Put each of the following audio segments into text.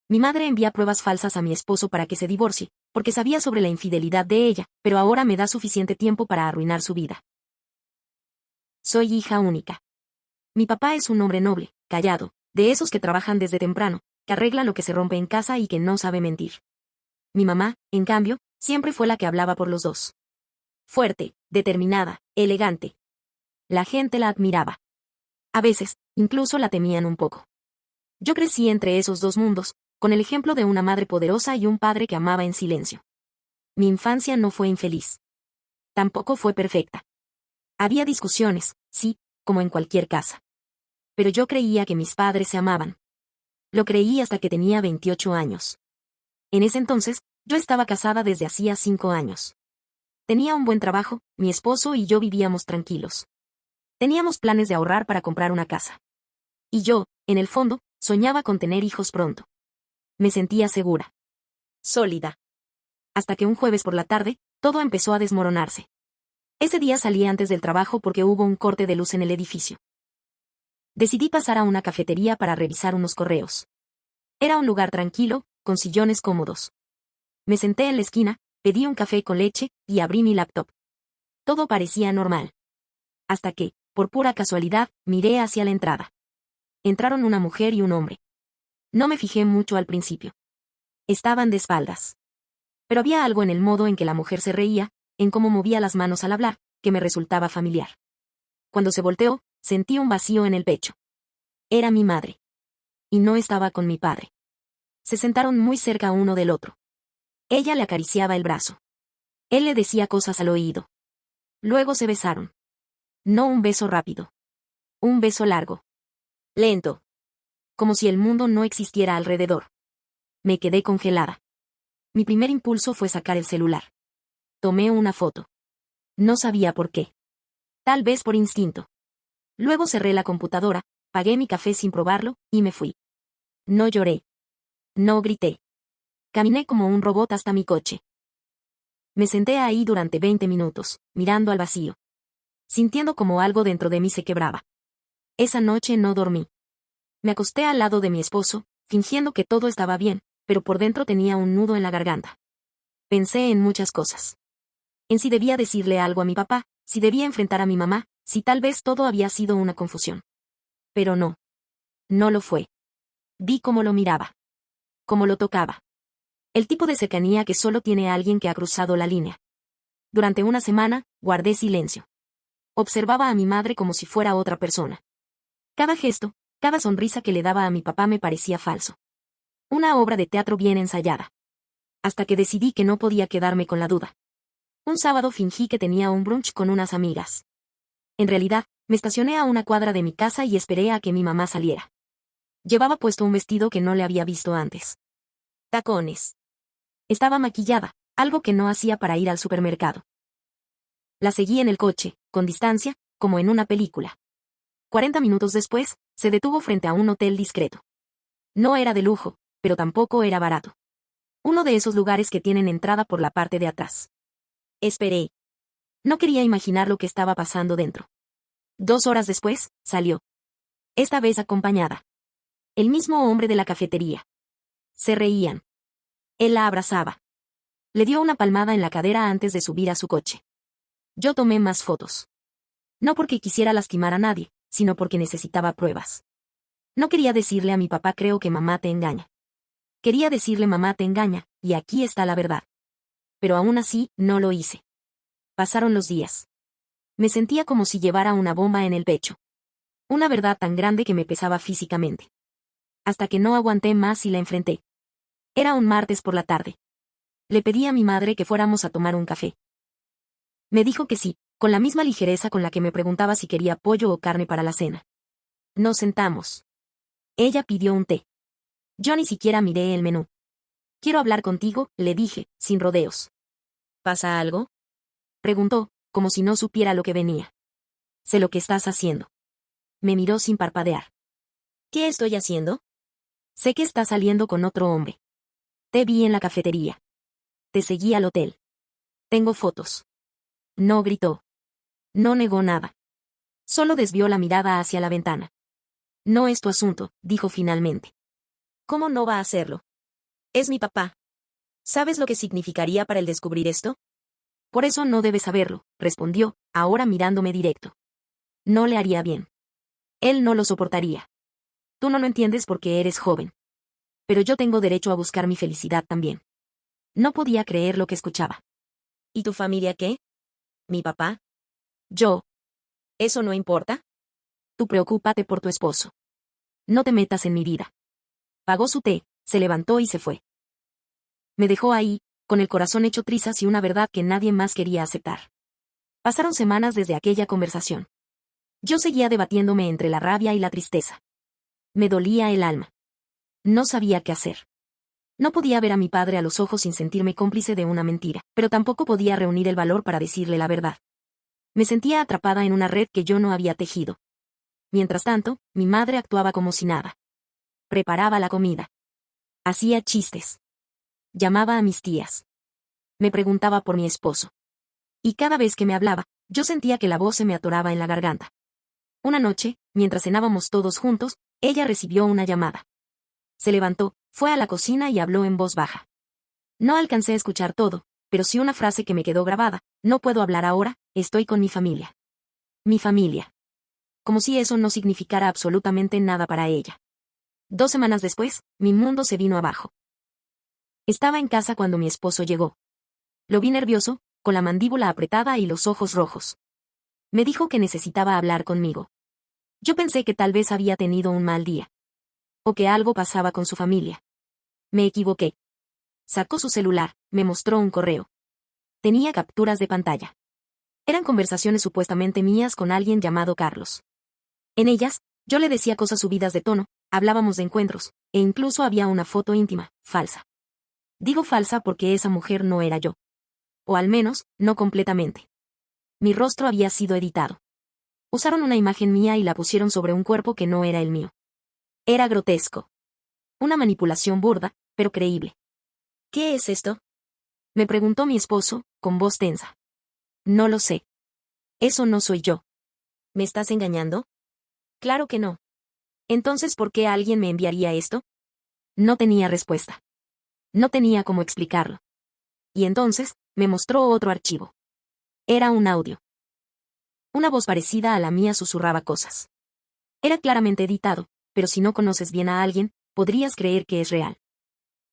Mi madre envía pruebas falsas a mi esposo para que se divorcie, porque sabía sobre la infidelidad de ella, pero ahora me da suficiente tiempo para arruinar su vida. Soy hija única. Mi papá es un hombre noble, callado, de esos que trabajan desde temprano, que arregla lo que se rompe en casa y que no sabe mentir. Mi mamá, en cambio, siempre fue la que hablaba por los dos. Fuerte, determinada, elegante. La gente la admiraba. A veces, incluso la temían un poco. Yo crecí entre esos dos mundos, con el ejemplo de una madre poderosa y un padre que amaba en silencio. Mi infancia no fue infeliz. Tampoco fue perfecta. Había discusiones, sí, como en cualquier casa. Pero yo creía que mis padres se amaban. Lo creí hasta que tenía 28 años. En ese entonces, yo estaba casada desde hacía 5 años. Tenía un buen trabajo, mi esposo y yo vivíamos tranquilos. Teníamos planes de ahorrar para comprar una casa. Y yo, en el fondo, soñaba con tener hijos pronto. Me sentía segura. Sólida. Hasta que un jueves por la tarde, todo empezó a desmoronarse. Ese día salí antes del trabajo porque hubo un corte de luz en el edificio. Decidí pasar a una cafetería para revisar unos correos. Era un lugar tranquilo, con sillones cómodos. Me senté en la esquina, pedí un café con leche y abrí mi laptop. Todo parecía normal. Hasta que, por pura casualidad, miré hacia la entrada. Entraron una mujer y un hombre. No me fijé mucho al principio. Estaban de espaldas. Pero había algo en el modo en que la mujer se reía, en cómo movía las manos al hablar, que me resultaba familiar. Cuando se volteó, sentí un vacío en el pecho. Era mi madre. Y no estaba con mi padre. Se sentaron muy cerca uno del otro. Ella le acariciaba el brazo. Él le decía cosas al oído. Luego se besaron. No un beso rápido. Un beso largo. Lento. Como si el mundo no existiera alrededor. Me quedé congelada. Mi primer impulso fue sacar el celular. Tomé una foto. No sabía por qué. Tal vez por instinto. Luego cerré la computadora, pagué mi café sin probarlo, y me fui. No lloré. No grité. Caminé como un robot hasta mi coche. Me senté ahí durante 20 minutos, mirando al vacío. Sintiendo como algo dentro de mí se quebraba. Esa noche no dormí. Me acosté al lado de mi esposo, fingiendo que todo estaba bien, pero por dentro tenía un nudo en la garganta. Pensé en muchas cosas. En si debía decirle algo a mi papá, si debía enfrentar a mi mamá, si tal vez todo había sido una confusión. Pero no. No lo fue. Vi cómo lo miraba. Cómo lo tocaba. El tipo de cercanía que solo tiene alguien que ha cruzado la línea. Durante una semana, guardé silencio. Observaba a mi madre como si fuera otra persona. Cada gesto, cada sonrisa que le daba a mi papá me parecía falso. Una obra de teatro bien ensayada. Hasta que decidí que no podía quedarme con la duda. Un sábado fingí que tenía un brunch con unas amigas. En realidad, me estacioné a una cuadra de mi casa y esperé a que mi mamá saliera. Llevaba puesto un vestido que no le había visto antes. Tacones. Estaba maquillada, algo que no hacía para ir al supermercado. La seguí en el coche, con distancia, como en una película. 40 minutos después, se detuvo frente a un hotel discreto. No era de lujo, pero tampoco era barato. Uno de esos lugares que tienen entrada por la parte de atrás. Esperé. No quería imaginar lo que estaba pasando dentro. 2 horas después, salió. Esta vez acompañada. El mismo hombre de la cafetería. Se reían. Él la abrazaba. Le dio una palmada en la cadera antes de subir a su coche. Yo tomé más fotos. No porque quisiera lastimar a nadie, sino porque necesitaba pruebas. No quería decirle a mi papá creo que mamá te engaña. Quería decirle mamá te engaña, y aquí está la verdad. Pero aún así, no lo hice. Pasaron los días. Me sentía como si llevara una bomba en el pecho. Una verdad tan grande que me pesaba físicamente. Hasta que no aguanté más y la enfrenté. Era un martes por la tarde. Le pedí a mi madre que fuéramos a tomar un café. Me dijo que sí, con la misma ligereza con la que me preguntaba si quería pollo o carne para la cena. Nos sentamos. Ella pidió un té. Yo ni siquiera miré el menú. Quiero hablar contigo, le dije, sin rodeos. ¿Pasa algo? Preguntó, como si no supiera lo que venía. Sé lo que estás haciendo. Me miró sin parpadear. ¿Qué estoy haciendo? Sé que estás saliendo con otro hombre. Te vi en la cafetería. Te seguí al hotel. Tengo fotos. No gritó. No negó nada. Solo desvió la mirada hacia la ventana. No es tu asunto, dijo finalmente. ¿Cómo no va a hacerlo? Es mi papá. ¿Sabes lo que significaría para él descubrir esto? Por eso no debes saberlo, respondió, ahora mirándome directo. No le haría bien. Él no lo soportaría. Tú no lo entiendes porque eres joven. Pero yo tengo derecho a buscar mi felicidad también. No podía creer lo que escuchaba. ¿Y tu familia qué? ¿Mi papá? Yo. ¿Eso no importa? Tú preocúpate por tu esposo. No te metas en mi vida. Pagó su té, se levantó y se fue. Me dejó ahí, con el corazón hecho trizas y una verdad que nadie más quería aceptar. Pasaron semanas desde aquella conversación. Yo seguía debatiéndome entre la rabia y la tristeza. Me dolía el alma. No sabía qué hacer. No podía ver a mi padre a los ojos sin sentirme cómplice de una mentira, pero tampoco podía reunir el valor para decirle la verdad. Me sentía atrapada en una red que yo no había tejido. Mientras tanto, mi madre actuaba como si nada. Preparaba la comida. Hacía chistes. Llamaba a mis tías. Me preguntaba por mi esposo. Y cada vez que me hablaba, yo sentía que la voz se me atoraba en la garganta. Una noche, mientras cenábamos todos juntos, ella recibió una llamada. Se levantó, fue a la cocina y habló en voz baja. No alcancé a escuchar todo, pero sí una frase que me quedó grabada: no puedo hablar ahora, estoy con mi familia. Mi familia. Como si eso no significara absolutamente nada para ella. 2 semanas después, mi mundo se vino abajo. Estaba en casa cuando mi esposo llegó. Lo vi nervioso, con la mandíbula apretada y los ojos rojos. Me dijo que necesitaba hablar conmigo. Yo pensé que tal vez había tenido un mal día. O que algo pasaba con su familia. Me equivoqué. Sacó su celular, me mostró un correo. Tenía capturas de pantalla. Eran conversaciones supuestamente mías con alguien llamado Carlos. En ellas, yo le decía cosas subidas de tono, hablábamos de encuentros, e incluso había una foto íntima, falsa. Digo falsa porque esa mujer no era yo. O al menos, no completamente. Mi rostro había sido editado. Usaron una imagen mía y la pusieron sobre un cuerpo que no era el mío. Era grotesco. Una manipulación burda, pero creíble. ¿Qué es esto? Me preguntó mi esposo, con voz tensa. No lo sé. Eso no soy yo. ¿Me estás engañando? Claro que no. Entonces, ¿por qué alguien me enviaría esto? No tenía respuesta. No tenía cómo explicarlo. Y entonces, me mostró otro archivo. Era un audio. Una voz parecida a la mía susurraba cosas. Era claramente editado, pero si no conoces bien a alguien, podrías creer que es real.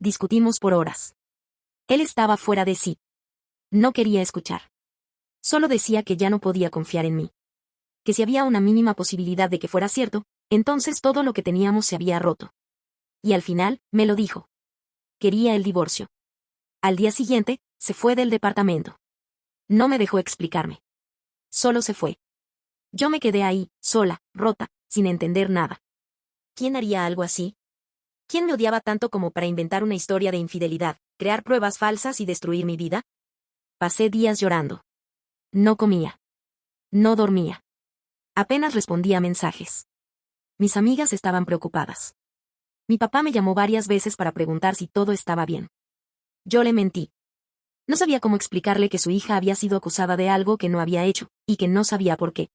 Discutimos por horas. Él estaba fuera de sí. No quería escuchar. Solo decía que ya no podía confiar en mí. Que si había una mínima posibilidad de que fuera cierto, entonces todo lo que teníamos se había roto. Y al final, me lo dijo. Quería el divorcio. Al día siguiente, se fue del departamento. No me dejó explicarme. Solo se fue. Yo me quedé ahí, sola, rota, sin entender nada. ¿Quién haría algo así? ¿Quién me odiaba tanto como para inventar una historia de infidelidad, crear pruebas falsas y destruir mi vida? Pasé días llorando. No comía. No dormía. Apenas respondía a mensajes. Mis amigas estaban preocupadas. Mi papá me llamó varias veces para preguntar si todo estaba bien. Yo le mentí. No sabía cómo explicarle que su hija había sido acusada de algo que no había hecho, y que no sabía por qué.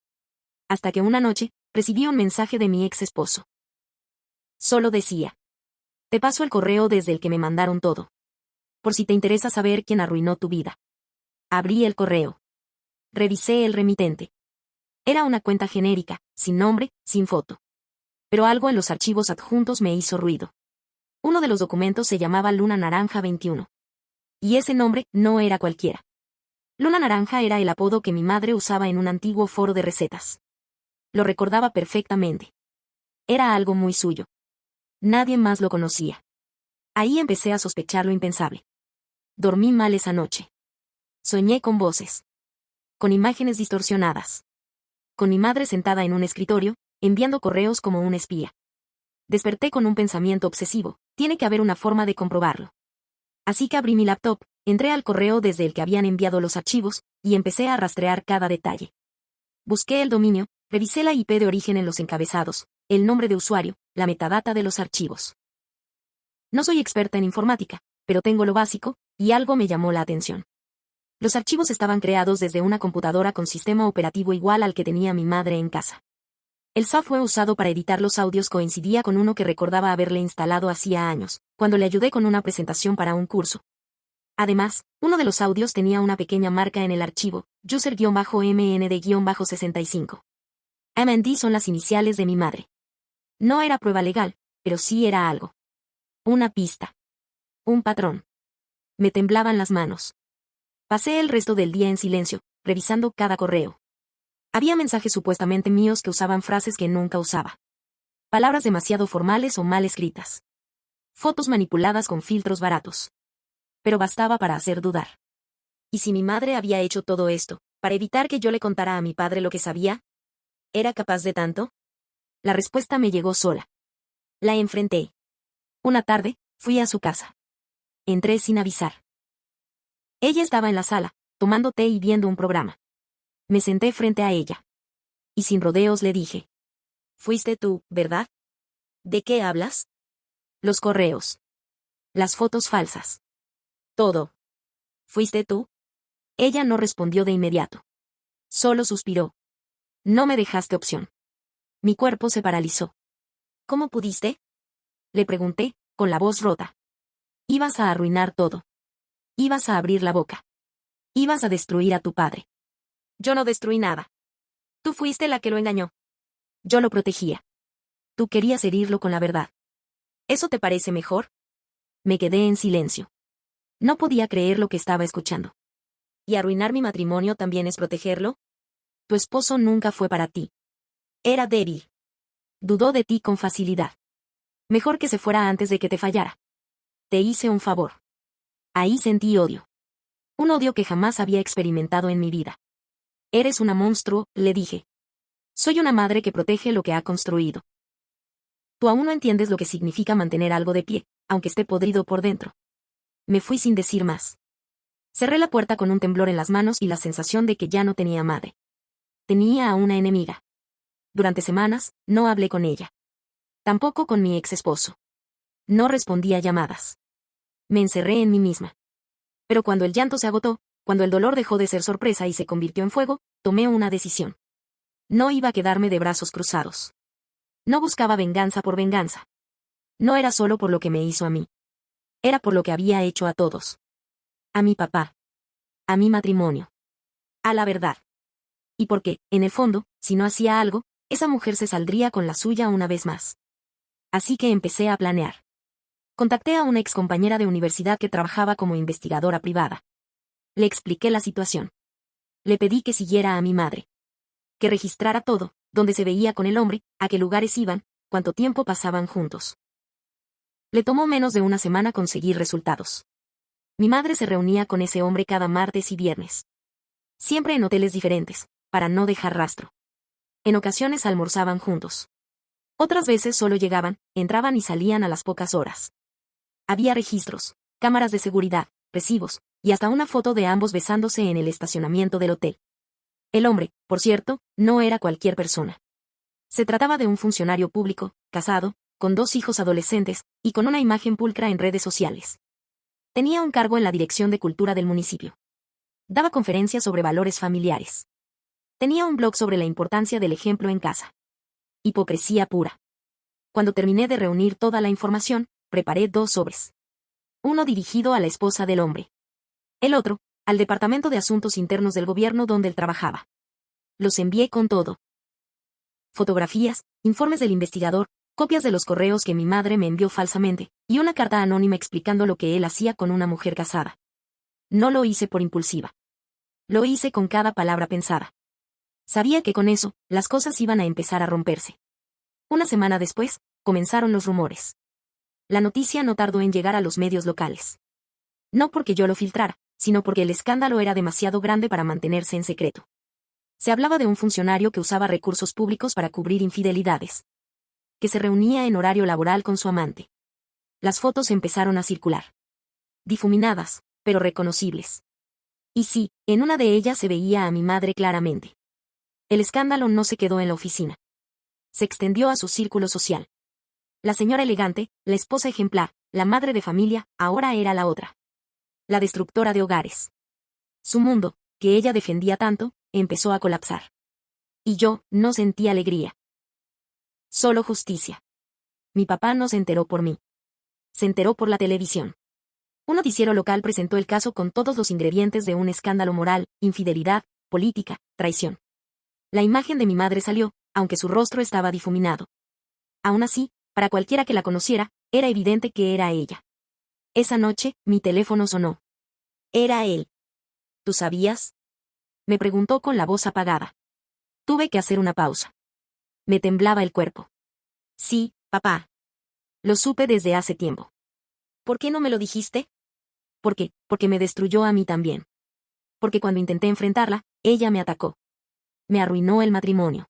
Hasta que una noche, recibí un mensaje de mi ex esposo. Solo decía: te paso el correo desde el que me mandaron todo. Por si te interesa saber quién arruinó tu vida. Abrí el correo. Revisé el remitente. Era una cuenta genérica, sin nombre, sin foto. Pero algo en los archivos adjuntos me hizo ruido. Uno de los documentos se llamaba Luna Naranja 21. Y ese nombre no era cualquiera. Luna Naranja era el apodo que mi madre usaba en un antiguo foro de recetas. Lo recordaba perfectamente. Era algo muy suyo. Nadie más lo conocía. Ahí empecé a sospechar lo impensable. Dormí mal esa noche. Soñé con voces. Con imágenes distorsionadas. Con mi madre sentada en un escritorio, enviando correos como un espía. Desperté con un pensamiento obsesivo: tiene que haber una forma de comprobarlo. Así que abrí mi laptop, entré al correo desde el que habían enviado los archivos, y empecé a rastrear cada detalle. Busqué el dominio, revisé la IP de origen en los encabezados, el nombre de usuario, la metadata de los archivos. No soy experta en informática, pero tengo lo básico, y algo me llamó la atención. Los archivos estaban creados desde una computadora con sistema operativo igual al que tenía mi madre en casa. El software usado para editar los audios coincidía con uno que recordaba haberle instalado hacía años, cuando le ayudé con una presentación para un curso. Además, uno de los audios tenía una pequeña marca en el archivo, user-mnd-65. MND son las iniciales de mi madre. No era prueba legal, pero sí era algo. Una pista. Un patrón. Me temblaban las manos. Pasé el resto del día en silencio, revisando cada correo. Había mensajes supuestamente míos que usaban frases que nunca usaba. Palabras demasiado formales o mal escritas. Fotos manipuladas con filtros baratos. Pero bastaba para hacer dudar. ¿Y si mi madre había hecho todo esto, para evitar que yo le contara a mi padre lo que sabía? ¿Era capaz de tanto? La respuesta me llegó sola. La enfrenté. Una tarde, fui a su casa. Entré sin avisar. Ella estaba en la sala, tomando té y viendo un programa. Me senté frente a ella. Y sin rodeos le dije. Fuiste tú, ¿verdad? ¿De qué hablas? Los correos. Las fotos falsas. Todo. ¿Fuiste tú? Ella no respondió de inmediato. Solo suspiró. No me dejaste opción. Mi cuerpo se paralizó. ¿Cómo pudiste? Le pregunté, con la voz rota. Ibas a arruinar todo. Ibas a abrir la boca. Ibas a destruir a tu padre. Yo no destruí nada. Tú fuiste la que lo engañó. Yo lo protegía. Tú querías herirlo con la verdad. ¿Eso te parece mejor? Me quedé en silencio. No podía creer lo que estaba escuchando. ¿Y arruinar mi matrimonio también es protegerlo? Tu esposo nunca fue para ti. Era débil. Dudó de ti con facilidad. Mejor que se fuera antes de que te fallara. Te hice un favor. Ahí sentí odio. Un odio que jamás había experimentado en mi vida. Eres una monstruo, le dije. Soy una madre que protege lo que ha construido. Tú aún no entiendes lo que significa mantener algo de pie, aunque esté podrido por dentro. Me fui sin decir más. Cerré la puerta con un temblor en las manos y la sensación de que ya no tenía madre. Tenía a una enemiga. Durante semanas, no hablé con ella. Tampoco con mi ex esposo. No respondí a llamadas. Me encerré en mí misma. Pero cuando el llanto se agotó, cuando el dolor dejó de ser sorpresa y se convirtió en fuego, tomé una decisión. No iba a quedarme de brazos cruzados. No buscaba venganza por venganza. No era solo por lo que me hizo a mí. Era por lo que había hecho a todos. A mi papá. A mi matrimonio. A la verdad. Y porque, en el fondo, si no hacía algo, esa mujer se saldría con la suya una vez más. Así que empecé a planear. Contacté a una excompañera de universidad que trabajaba como investigadora privada. Le expliqué la situación. Le pedí que siguiera a mi madre. Que registrara todo, dónde se veía con el hombre, a qué lugares iban, cuánto tiempo pasaban juntos. Le tomó menos de una semana conseguir resultados. Mi madre se reunía con ese hombre cada martes y viernes. Siempre en hoteles diferentes, para no dejar rastro. En ocasiones almorzaban juntos. Otras veces solo llegaban, entraban y salían a las pocas horas. Había registros, cámaras de seguridad, recibos, y hasta una foto de ambos besándose en el estacionamiento del hotel. El hombre, por cierto, no era cualquier persona. Se trataba de un funcionario público, casado, con 2 hijos adolescentes, y con una imagen pulcra en redes sociales. Tenía un cargo en la Dirección de Cultura del municipio. Daba conferencias sobre valores familiares. Tenía un blog sobre la importancia del ejemplo en casa. Hipocresía pura. Cuando terminé de reunir toda la información, preparé 2 sobres. Uno dirigido a la esposa del hombre. El otro, al Departamento de Asuntos Internos del gobierno donde él trabajaba. Los envié con todo. Fotografías, informes del investigador, copias de los correos que mi madre me envió falsamente, y una carta anónima explicando lo que él hacía con una mujer casada. No lo hice por impulsiva. Lo hice con cada palabra pensada. Sabía que con eso, las cosas iban a empezar a romperse. Una semana después, comenzaron los rumores. La noticia no tardó en llegar a los medios locales. No porque yo lo filtrara, sino porque el escándalo era demasiado grande para mantenerse en secreto. Se hablaba de un funcionario que usaba recursos públicos para cubrir infidelidades. Que se reunía en horario laboral con su amante. Las fotos empezaron a circular. Difuminadas, pero reconocibles. Y sí, en una de ellas se veía a mi madre claramente. El escándalo no se quedó en la oficina. Se extendió a su círculo social. La señora elegante, la esposa ejemplar, la madre de familia, ahora era la otra. La destructora de hogares. Su mundo, que ella defendía tanto, empezó a colapsar. Y yo no sentí alegría. Solo justicia. Mi papá no se enteró por mí. se enteró por la televisión. Un noticiero local presentó el caso con todos los ingredientes de un escándalo moral, infidelidad, política, traición. La imagen de mi madre salió, aunque su rostro estaba difuminado. Aún así, para cualquiera que la conociera, era evidente que era ella. Esa noche, mi teléfono sonó. Era él. ¿Tú sabías? Me preguntó con la voz apagada. Tuve que hacer una pausa. Me temblaba el cuerpo. Sí, papá. Lo supe desde hace tiempo. ¿Por qué no me lo dijiste? Porque me destruyó a mí también. Porque cuando intenté enfrentarla, ella me atacó. Me arruinó el matrimonio.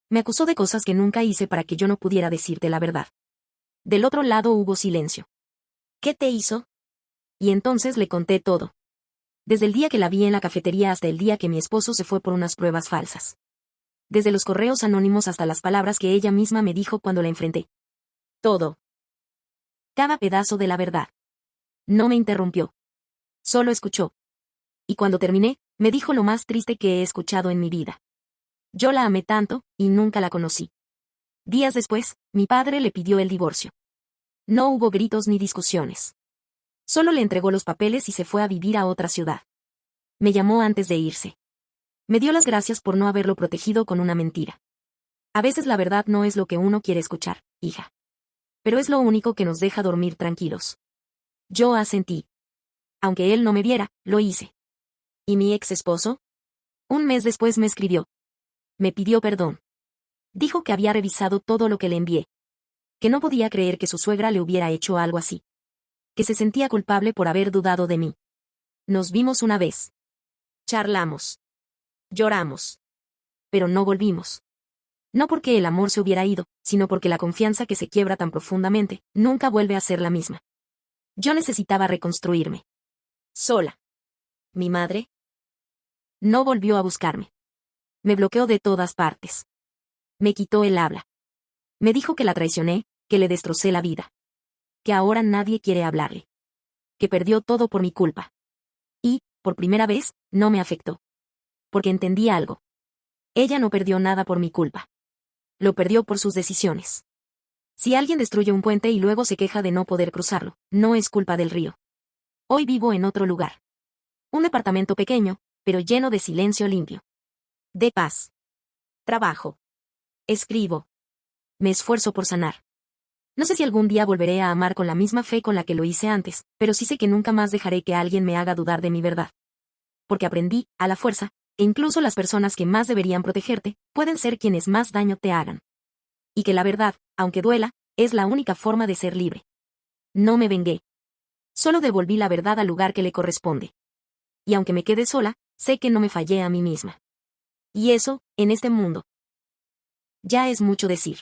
Me acusó de cosas que nunca hice para que yo no pudiera decirte la verdad. Del otro lado hubo silencio. ¿Qué te hizo? Y entonces le conté todo. Desde el día que la vi en la cafetería hasta el día que mi esposo se fue por unas pruebas falsas. Desde los correos anónimos hasta las palabras que ella misma me dijo cuando la enfrenté. Todo. Cada pedazo de la verdad. No me interrumpió. Solo escuchó. Y cuando terminé, me dijo lo más triste que he escuchado en mi vida. Yo la amé tanto, y nunca la conocí. Días después, mi padre le pidió el divorcio. No hubo gritos ni discusiones. Solo le entregó los papeles y se fue a vivir a otra ciudad. Me llamó antes de irse. Me dio las gracias por no haberlo protegido con una mentira. A veces la verdad no es lo que uno quiere escuchar, hija. Pero es lo único que nos deja dormir tranquilos. Yo asentí. Aunque él no me viera, lo hice. ¿Y mi ex esposo? Un mes después me escribió. Me pidió perdón. Dijo que había revisado todo lo que le envié. Que no podía creer que su suegra le hubiera hecho algo así. Que se sentía culpable por haber dudado de mí. Nos vimos una vez. Charlamos. Lloramos. Pero no volvimos. No porque el amor se hubiera ido, sino porque la confianza que se quiebra tan profundamente, nunca vuelve a ser la misma. Yo necesitaba reconstruirme. Sola. ¿Mi madre? No volvió a buscarme. Me bloqueó de todas partes. Me quitó el habla. Me dijo que la traicioné, que le destrocé la vida. Que ahora nadie quiere hablarle. Que perdió todo por mi culpa. Y, por primera vez, no me afectó. Porque entendí algo. Ella no perdió nada por mi culpa. Lo perdió por sus decisiones. Si alguien destruye un puente y luego se queja de no poder cruzarlo, no es culpa del río. Hoy vivo en otro lugar. Un departamento pequeño, pero lleno de silencio limpio. De paz. Trabajo. Escribo. Me esfuerzo por sanar. No sé si algún día volveré a amar con la misma fe con la que lo hice antes, pero sí sé que nunca más dejaré que alguien me haga dudar de mi verdad. Porque aprendí, a la fuerza, que incluso las personas que más deberían protegerte, pueden ser quienes más daño te hagan. Y que la verdad, aunque duela, es la única forma de ser libre. No me vengué. Solo devolví la verdad al lugar que le corresponde. Y aunque me quede sola, sé que no me fallé a mí misma. Y eso, en este mundo, ya es mucho decir.